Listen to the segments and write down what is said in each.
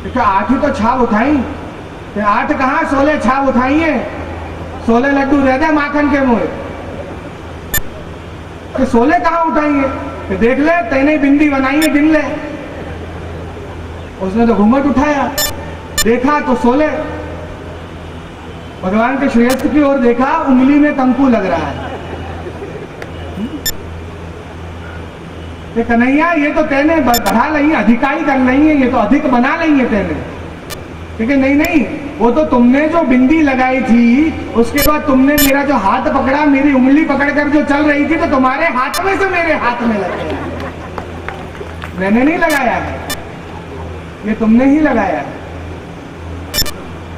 तो 8 ही तो छाप उठाई, तो 8 कहाँ 16 छाप उठाई है, 16 लड्डू दे दे माखन के मुँह, तो 16 कहाँ उठाएंगे, तो देख ले तेने बिंदी बनाई है, गिन ले। उसने तो घूंघट उठाया, देखा तो 16। भगवान के श्रेष्ठ की ओर देखा, उंगली में कंकु लग रहा है। कन्हैया ये तो तेने बढ़ा नहीं, अधिकाई कर नहीं है, ये तो अधिक बना नहीं है तेने। क्योंकि नहीं नहीं, वो तो तुमने जो बिंदी लगाई थी उसके बाद तुमने मेरा जो हाथ पकड़ा, मेरी उंगली पकड़कर जो चल रही थी, तो तुम्हारे हाथ में से मेरे हाथ में लग गया। मैंने नहीं लगाया है, ये तुमने ही लगाया है।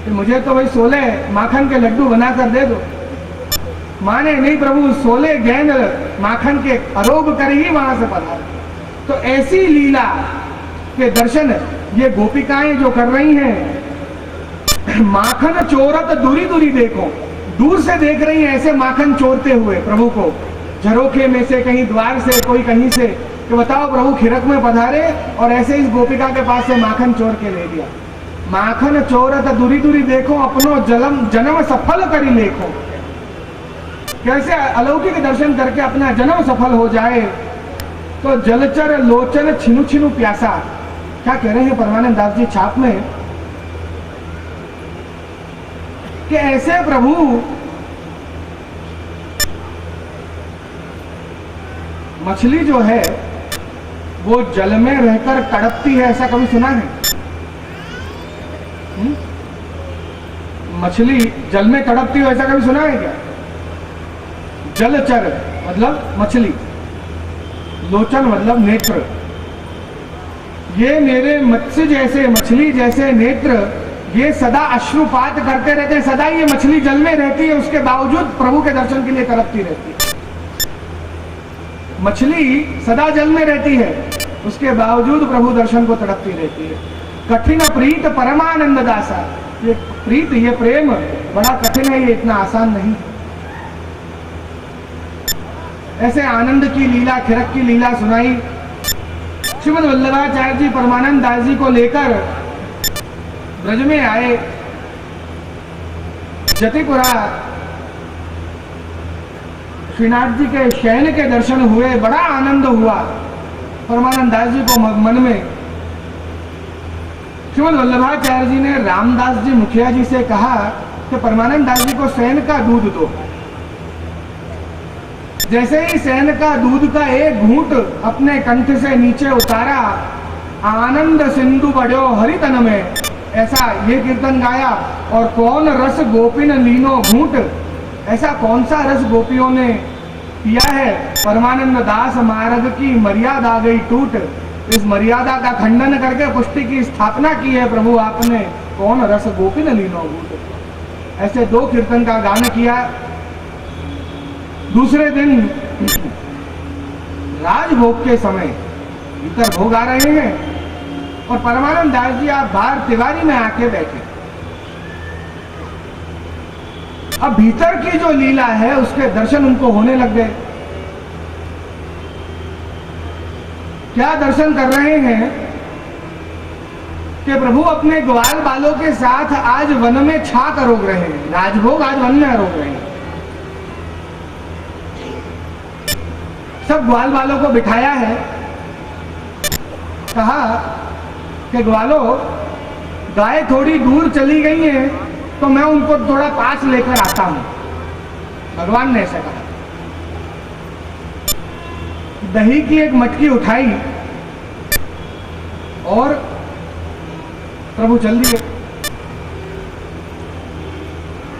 तो मुझे तो वही 16 माखन के लड्डू बना कर दे दो। माने नहीं प्रभु, 16 गेंद माखन के अरोग कर ही वहां से पधारे। तो ऐसी लीला के दर्शन ये गोपिकाएं जो कर रही हैं, माखन चोरत दूरी दूरी देखो, दूर से देख रही हैं ऐसे माखन चोरते हुए प्रभु को, झरोखे में से, कहीं द्वार से, कोई कहीं से, कि बताओ प्रभु खिरक में पधारे और ऐसे इस गोपिका के पास से माखन चोर के ले दिया। माखन चोरत दूरी दूरी देखो, अपनो जन्म सफल करी लेखो। कैसे अलौकिक दर्शन करके अपना जन्म सफल हो जाए। तो जलचर लोचन छिनु छिनु प्यासा, क्या कह रहे हैं परमानंद दास जी छाप में, कि ऐसे प्रभु मछली जो है वो जल में रहकर तड़पती है, ऐसा कभी सुना है? मछली जल में तड़पती हो ऐसा कभी सुना है क्या? जलचर मतलब मछली, लोचन मतलब नेत्र। ये मेरे मत्स्य जैसे, मछली जैसे नेत्र, ये सदा अश्रुपात करते रहते हैं, सदा ये मछली जल में रहती है, उसके बावजूद प्रभु के दर्शन के लिए तड़पती रहती है। मछली सदा जल में रहती है, उसके बावजूद प्रभु दर्शन को तड़पती रहती है। कठिन प्रीत परमानंद दासा, ये प्रीत, ये प्रेम बड़ा कठिन है, ये इतना आसान नहीं। ऐसे आनंद की लीला, खिरक की लीला सुनाई। श्रीमद वल्लभाचार्य जी परमानंद दास जी को लेकर ब्रज में आए, जतिपुरा श्रीनाथ जी के शयन के दर्शन हुए, बड़ा आनंद हुआ परमानंद दास जी को मन में। श्रीमद वल्लभाचार्य जी ने रामदास जी मुखिया जी से कहा कि परमानंद दास जी को शयन का दूध दो। जैसे ही शयन का दूध का एक घूंट अपने कंठ से नीचे उतारा, आनंद सिंधु बढ़ो हरितन में, ऐसा ये कीर्तन गाया। और कौन रस गोपिन लीनो घूंट, ऐसा कौन सा रस गोपियों ने पिया है? परमानंद दास मार्ग की मर्यादा गई टूट, इस मर्यादा का खंडन करके पुष्टि की स्थापना की है प्रभु आपने, कौन रस गोपिन लीनो घूंट। ऐसे 2 कीर्तन का गान किया। दूसरे दिन राजभोग के समय भीतर भोग आ रहे हैं और परमानंद दास जी आप बाहर तिवारी में आके बैठे। अब भीतर की जो लीला है उसके दर्शन उनको होने लग गए। क्या दर्शन कर रहे हैं कि प्रभु अपने ग्वाल बालों के साथ आज वन में छाक रोक रहे हैं, राजभोग आज वन में रोक रहे हैं। सब ग्वाल बालों को बिठाया है, कहा कि ग्वालों गाय थोड़ी दूर चली गई है तो मैं उनको थोड़ा पास लेकर आता हूं। भगवान ने ऐसा कहा। दही की एक मटकी उठाई और प्रभु चल दिए।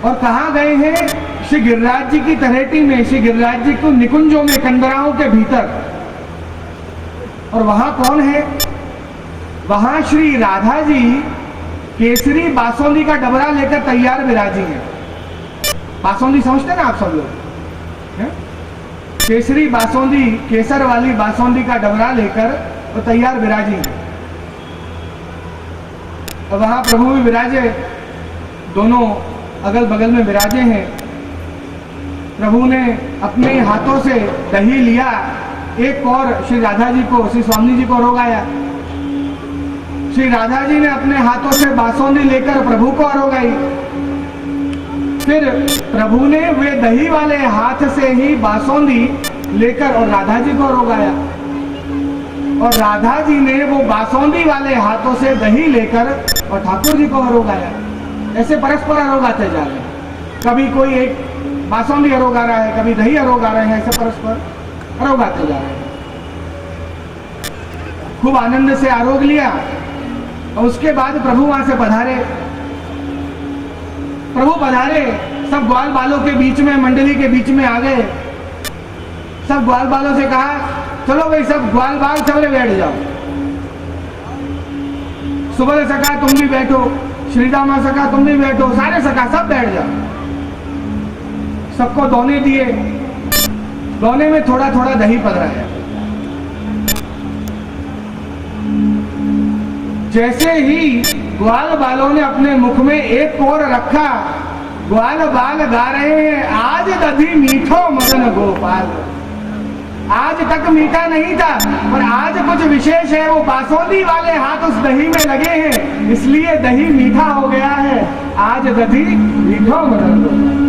और कहा गए हैं? श्री गिरिराज जी की तरहेटी में, श्री गिरिराज जी को निकुंजों में, कंदराओं के भीतर। और वहां कौन है? वहां श्री राधा जी केसरी बासुंदी का डबरा लेकर तैयार विराजी हैं। बासुंदी समझते ना आप सब लोग? केसरी बासुंदी, केसर वाली बासुंदी का डबरा लेकर वो तैयार विराजी हैं। और वहां प्रभु भी विराजे, दोनों अगल बगल में विराजे हैं। प्रभु ने अपने हाथों से दही लिया, एक और श्री राधा जी को, श्री स्वामी जी को रोगाया। श्री राधा जी ने अपने हाथों से बांसुरी लेकर प्रभु को अरोगाई। फिर प्रभु ने वे दही वाले हाथ से ही बांसुरी लेकर और राधा जी को अरोगाया, और राधा जी ने वो बांसुरी वाले हाथों से दही लेकर और ठाकुर जी को अरोगाया। ऐसे परस्पर अरोगाते जा रहे हैं। कभी कोई एक बांसुरी अरोगा रहा है, कभी दही अरोगा रहे हैं, ऐसे परस्पर अरोगाते जा रहे हैं। खूब आनंद से आरोग लिया और उसके बाद प्रभु वहां से पधारे। प्रभु पधारे, सब ग्वाल बालों के बीच में, मंडली के बीच में आ गए। सब ग्वाल बालों से कहा, चलो भाई सब ग्वाल बाल सबले बैठ जाओ। सुबह सका तुम भी बैठो, श्रीदामा सका तुम भी बैठो, सारे सका सब बैठ जाओ। सबको दोने दिए, दोने में थोड़ा थोड़ा दही पधराया। जैसे ही ग्वाल बालों ने अपने मुख में एक कोर रखा, ग्वाल बाल गा रहे हैं, आज दधी मीठो मदन गोपाल। आज तक मीठा नहीं था, पर आज कुछ विशेष है। वो बांसुरी वाले हाथ उस दही में लगे हैं, इसलिए दही मीठा हो गया है। आज दधी मीठो मदन गोपाल।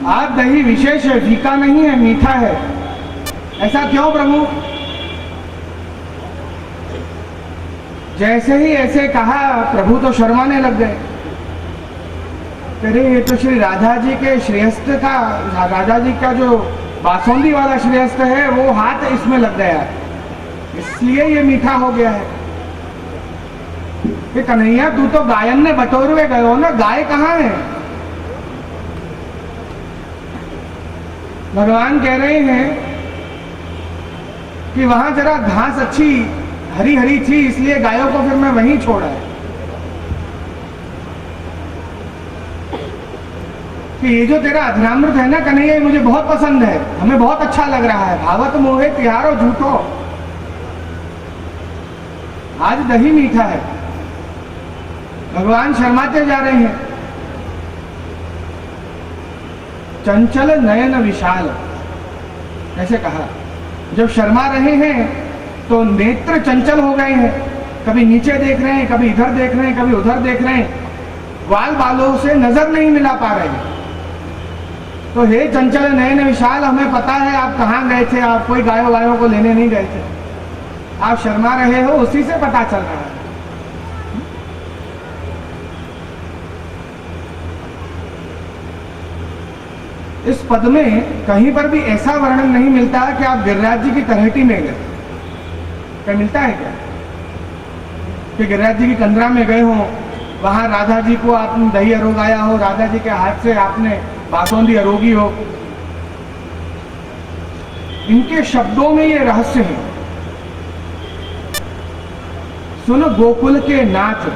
आप दही विशेष है, फीका नहीं है, मीठा है। ऐसा क्यों प्रभु? जैसे ही ऐसे कहा प्रभु तो शर्माने लग गए। अरे ये तो श्री राधा जी के श्रेष्ठ का, राधा जी का जो बासुंदी वाला श्रेष्ठ है वो हाथ इसमें लग गया, इसलिए ये मीठा हो गया है। ये कन्हैया तू तो गायन में बटोरवे गए हो ना, गाय कहाँ है? भगवान कह रहे हैं कि वहां जरा घास अच्छी हरी हरी थी, इसलिए गायों को फिर मैं वहीं छोड़ा है। कि ये जो तेरा अधरामृत है ना कन्हैया, मुझे बहुत पसंद है, हमें बहुत अच्छा लग रहा है। भावत मोहे तिहारो झूठो, आज दही मीठा है। भगवान शर्माते जा रहे हैं। चंचल नयन विशाल, ऐसे कहा। जब शर्मा रहे हैं तो नेत्र चंचल हो गए हैं, कभी नीचे देख रहे हैं, कभी इधर देख रहे हैं, कभी उधर देख रहे हैं, बाल बालों से नजर नहीं मिला पा रहे हैं। तो हे चंचल नयन विशाल, हमें पता है आप कहाँ गए थे, आप कोई गायों वायों को लेने नहीं गए थे, आप शर्मा रहे हो, उसी से पता चल रहा है। इस पद में कहीं पर भी ऐसा वर्णन नहीं मिलता कि आप गिरिराज जी की तलहटी में गए। क्या मिलता है क्या कि गिरिराज जी की कंदरा में गए हो, वहां राधा जी को आपने दही अरोगाया हो, राधा जी के हाथ से आपने बासुंदी अरोगी हो? इनके शब्दों में ये रहस्य है। सुनो गोकुल के नाथ,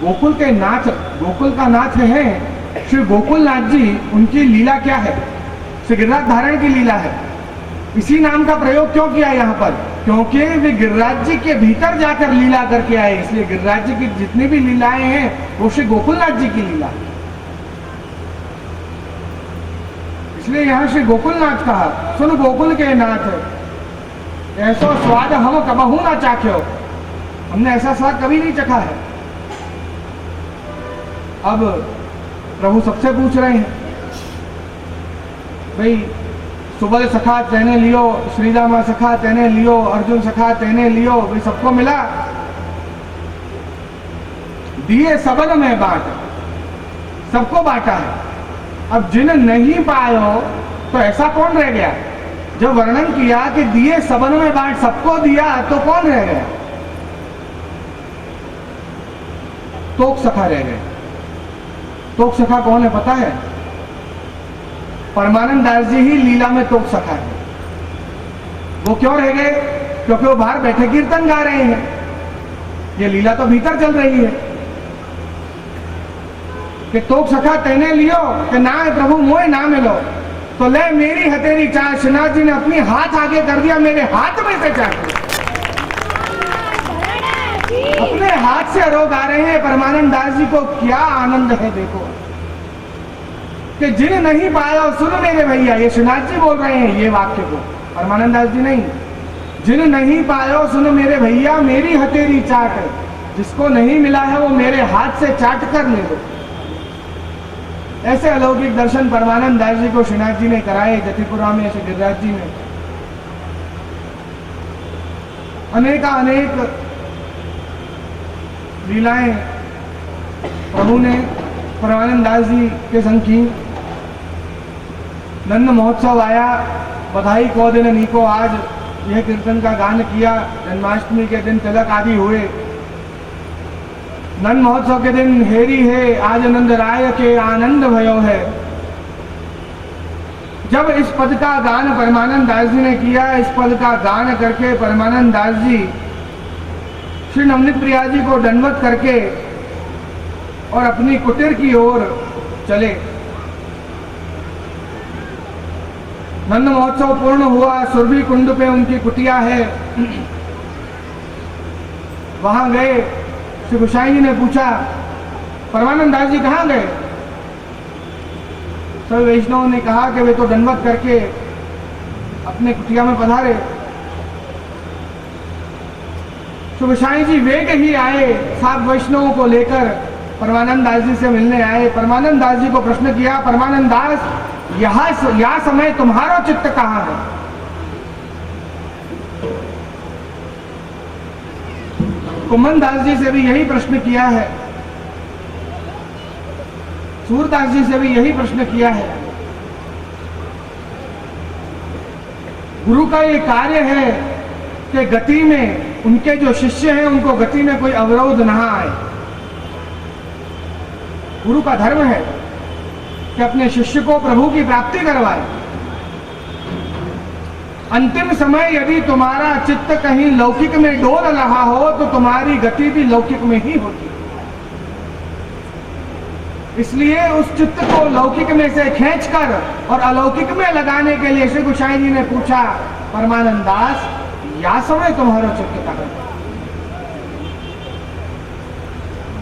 गोकुल के नाथ, गोकुल का नाथ है श्री गोकुलनाथ जी। उनकी लीला क्या है? श्री गिरिराज धारण की लीला है। इसी नाम का प्रयोग क्यों किया यहाँ पर? क्योंकि वे गिरिराज जी के भीतर जाकर लीला करके आए, इसलिए गिरिराज जी की जितनी भी लीलाएं हैं वो श्री गोकुलनाथ जी की लीला, इसलिए यहाँ श्री गोकुलनाथ कहा। सुन गोकुल के नाथ, ऐसा स्वाद हम कबहू ना चाख्यो, हमने ऐसा स्वाद कभी नहीं चखा है। अब प्रभु सबसे पूछ रहे हैं, भाई सुबल सखा तेने लियो, श्रीरामा सखा तेने लियो, अर्जुन सखा तेने लियो, भाई सबको मिला, दिए सबन में बांट, सबको बांटा है। अब जिन नहीं पायो तो ऐसा कौन रह गया? जब वर्णन किया कि दिए सबन में बांट, सबको दिया, तो कौन रह गया? तोक सखा रह गए। तोक सखा कौन है पता है? परमानंद दास जी ही लीला में तोक सखा है। वो क्यों रह गए? क्योंकि वो बाहर बैठे कीर्तन गा रहे हैं, ये लीला तो भीतर चल रही है। कि तोक सखा तेने लियो, कि ना है प्रभु मोए ना मिलो, तो ले मेरी हथेली चाह। श्रीनाथ जी ने अपनी हाथ आगे कर दिया, मेरे हाथ में से चाह, अपने हाथ से अरोग आ रहे हैं। परमानंद दास जी को क्या आनंद है देखो, कि जिन नहीं पाया सुन मेरे भैया, ये श्रीनाथ जी बोल रहे हैं ये वाक्य को, परमानंद दास जी नहीं। जिन नहीं पाया सुन मेरे भैया, मेरी हथेली चाट, जिसको नहीं मिला है वो मेरे हाथ से चाट कर ले दो। ऐसे अलौकिक दर्शन परमानंद दास जी को श्रीनाथ जी ने कराए जतिपुरा में, श्री गिरिराज जी ने अनेक लीलाएं प्रभु ने परमानंद दास जी के संग की। नंद महोत्सव आया, बधाई को दिन नीको, आज यह कीर्तन का गान किया। जन्माष्टमी के दिन तिलक आदि हुए। नंद महोत्सव के दिन हेरी है, आज नंद राय के आनंद भयो है। जब इस पद का गान परमानंद दास जी ने किया, इस पद का गान करके परमानंद दास जी श्री नवनीत प्रिया जी को दंडवत करके और अपनी कुटीर की ओर चले। नंद महोत्सव पूर्ण हुआ, सुरभि कुंड पे उनकी कुटिया है, वहां गए। श्री गोसाई जी ने पूछा परमानंद दास जी कहाँ गए? सभी वैष्णवों ने कहा कि वे तो दंडवत करके अपने कुटिया में पधारे। श्री गोसाई जी वेग ही आए, सात वैष्णवों को लेकर परमानंद दास जी से मिलने आए। परमानंद दास जी को प्रश्न किया, परमानंद दास, यह समय तुम्हारा चित्त कहाँ है? कुम्भन दास जी से भी यही प्रश्न किया है, सूरदास जी से भी यही प्रश्न किया है। गुरु का ये कार्य है कि गति में उनके जो शिष्य हैं उनको गति में कोई अवरोध ना आए। गुरु का धर्म है कि अपने शिष्य को प्रभु की प्राप्ति करवाए। अंतिम समय यदि तुम्हारा चित्त कहीं लौकिक में डोल रहा हो तो तुम्हारी गति भी लौकिक में ही होती है। इसलिए उस चित्त को लौकिक में से खींचकर और अलौकिक में लगाने के लिए श्री गोसाई जी ने पूछा, परमानंद दास, या समय तुम्हारा चित्त कहाँ है?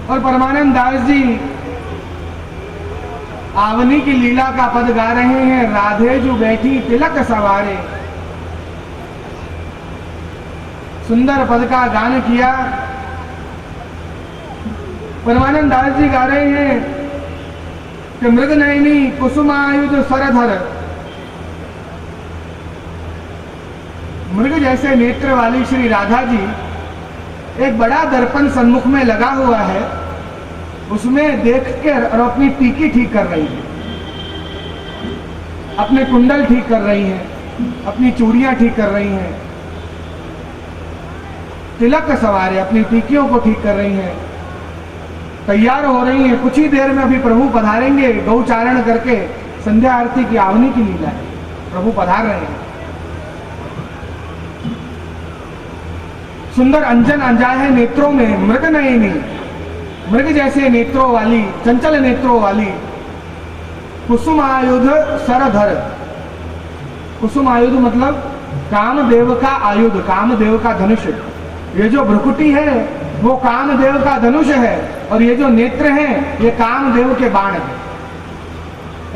और परमानंद दास जी आवनी की लीला का पद गा रहे हैं। राधे जो बैठी तिलक सवारे, सुंदर पद का गान किया। परमानंद दास जी गा रहे हैं कि मृग नयनी कुसुमायुध सरधर, मृग जैसे नेत्र वाली श्री राधा जी एक बड़ा दर्पण सन्मुख में लगा हुआ है, उसमें देख कर और अपनी टीकी ठीक कर रही है, अपने कुंडल ठीक कर रही हैं, अपनी चूड़ियां ठीक कर रही हैं, तिलक सवारे अपनी टीकियों को ठीक कर रही हैं, तैयार हो रही हैं। कुछ ही देर में अभी प्रभु पधारेंगे, गौचारण करके संध्या आरती की आवनी की लीला है, प्रभु पधार रहे हैं। सुंदर अंजन अंजाए है नेत्रों में, मृग नयनी, मृग जैसे नेत्रों वाली, चंचल नेत्रों वाली, कुसुम आयुध सरधर। कुसुम आयुध मतलब कामदेव का आयुध, कामदेव का धनुष। ये जो भ्रुकुटी है वो कामदेव का धनुष है और ये जो नेत्र हैं ये कामदेव के बाण हैं।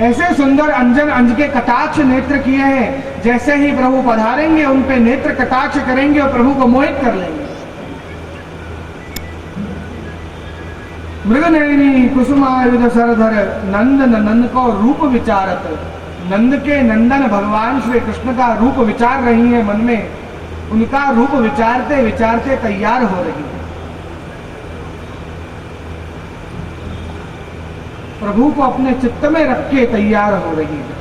ऐसे सुंदर अंजन अंज के कटाक्ष नेत्र किए हैं, जैसे ही प्रभु पधारेंगे उन पे नेत्र कटाक्ष करेंगे और प्रभु को मोहित कर लेंगे। मृग नयनी कुसुमायुध सरधर, नंद नंद को रूप विचारत, नंद के नंदन भगवान श्री कृष्ण का रूप विचार रही है मन में, उनका रूप विचारते विचारते तैयार हो रही है। प्रभु को अपने चित्त में रख के तैयार हो रही है।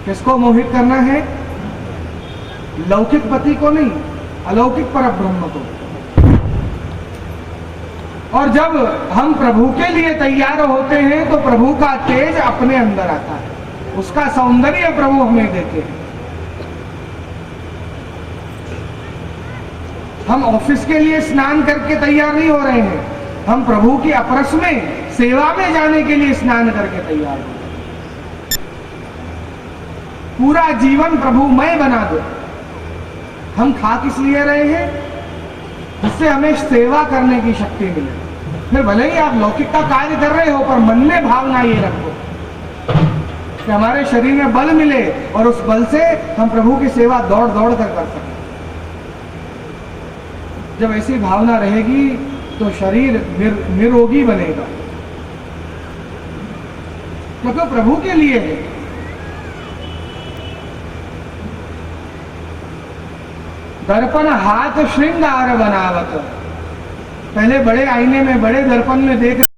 किसको मोहित करना है? लौकिक पति को नहीं, अलौकिक परब्रह्म को। और जब हम प्रभु के लिए तैयार होते हैं तो प्रभु का तेज अपने अंदर आता है, उसका सौंदर्य प्रभु हमें देते हैं। हम ऑफिस के लिए स्नान करके तैयार नहीं हो रहे हैं, हम प्रभु की अपरस में सेवा में जाने के लिए स्नान करके तैयार हो। पूरा जीवन प्रभुमय बना दो। हम खा किस लिए रहे हैं? जिससे हमें सेवा करने की शक्ति मिले। फिर भले ही आप लौकिक का कार्य कर रहे हो, पर मन में भावना ये रखो कि हमारे शरीर में बल मिले और उस बल से हम प्रभु की सेवा दौड़ दौड़ कर सकें। जब ऐसी भावना रहेगी तो शरीर निरोगी बनेगा, क्योंकि प्रभु के लिए है। दर्पण हाथ श्रृंगार बनावत, पहले बड़े आईने में बड़े दर्पण में देख